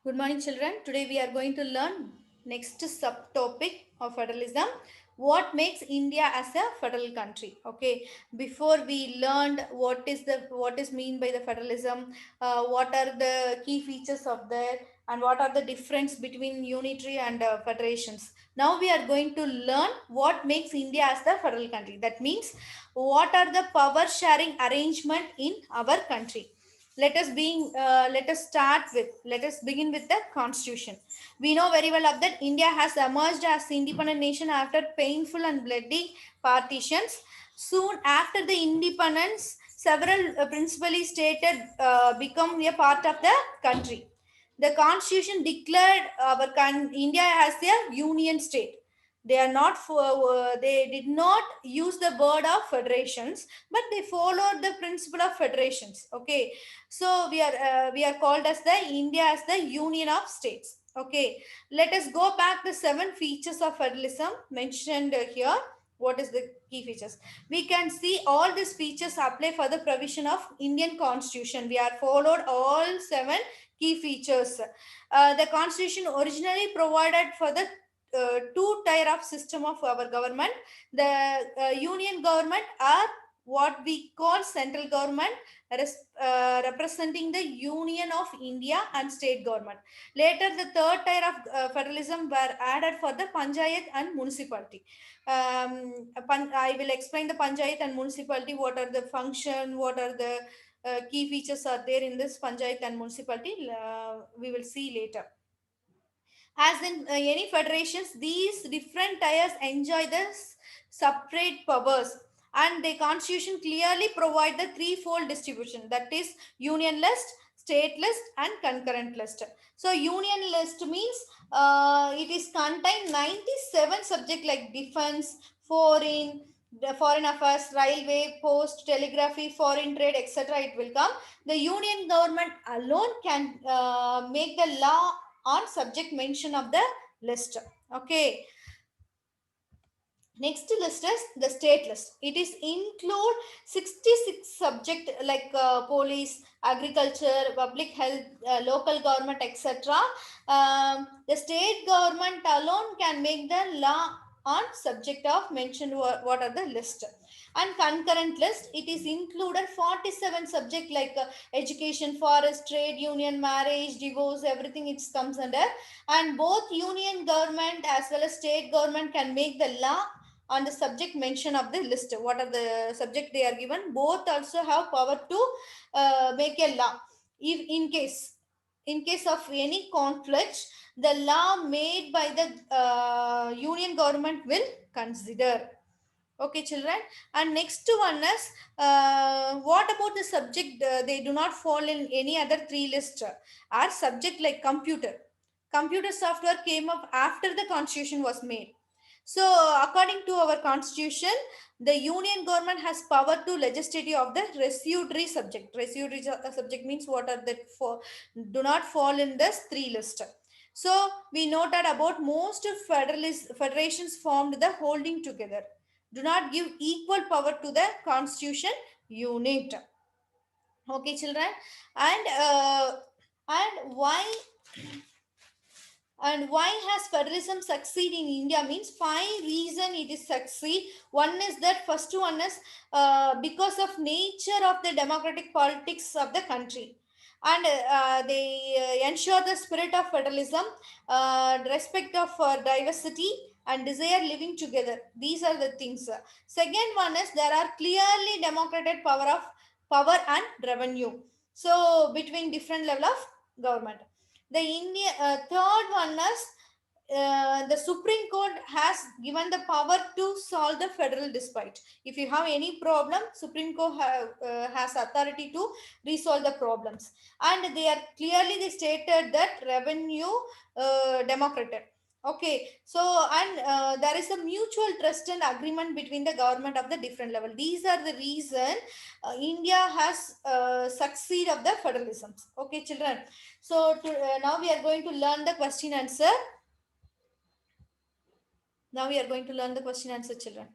Good morning, children. Today we are going to learn next subtopic of federalism. What makes India as a federal country? Okay. Before we learned what is mean by the federalism, what are the key features of that, and what are the difference between unitary and federations. Now we are going to learn what makes India as the federal country. That means what are the power sharing arrangement in our country. Let us begin with the constitution. We know very well of that India has emerged as independent nation after painful and bloody partitions. Soon after the independence, several principally stated become a part of the country. The constitution declared India as a union state. They did not use the word of federations, but they followed the principle of federations. Okay, so we are called as the India as the union of states. Okay, let us go back the seven features of federalism mentioned here. What is the key features? We can see all these features apply for the provision of Indian constitution. We are followed all seven key features. The constitution originally provided for the two tier of system of our government. The union government are what we call central government, representing the union of India, and state government. Later the third tier of federalism were added for the panchayat and municipality. I will explain the panchayat and municipality, what are the function, what are the key features are there in this panchayat and municipality. We will see later. As in any federations, these different tiers enjoy the separate powers, and the constitution clearly provide the threefold distribution, that is union list, state list, and concurrent list. So union list means it is contain 97 subject like defense, foreign, the foreign affairs, railway, post, telegraphy, foreign trade, etc. It will come. The union government alone can make the law on subject mention of the list. Okay, next list is the state list. It is include 66 subject like police, agriculture, public health, local government, etc. The state government alone can make the law on subject of mentioned what are the list. And concurrent list, it is included 47 subject like education, forest, trade, union, marriage, divorce, everything it comes under. And both union government as well as state government can make the law on the subject mention of the list. What are the subject they are given, both also have power to make a law. If in case of any conflict, the law made by the union government will consider. Okay, children. And next one is what about the subject they do not fall in any other three list are subject like computer software came up after the constitution was made. So according to our constitution, the union government has power to legislative of the residuary subject. Residuary subject means what are that for do not fall in this three list. So we noted about most federations formed the holding together do not give equal power to the constitution unit. Okay, children. And uh, and why and why has federalism succeed in India means five reason it is succeed. One is that first one is because of nature of the democratic politics of the country, and they ensure the spirit of federalism, respect of diversity, and desire living together. These are the things. Second one is there are clearly democratic power and revenue, so between different level of government. The India third one is the Supreme Court has given the power to solve the federal dispute. If you have any problem, Supreme Court has authority to resolve the problems. And they stated that revenue democratic. Okay, so and there is a mutual trust and agreement between the government of the different level. These are the reason India has succeed of the federalism. Okay, children. So now we are going to learn the question answer. Now we are going to learn the question answer, children.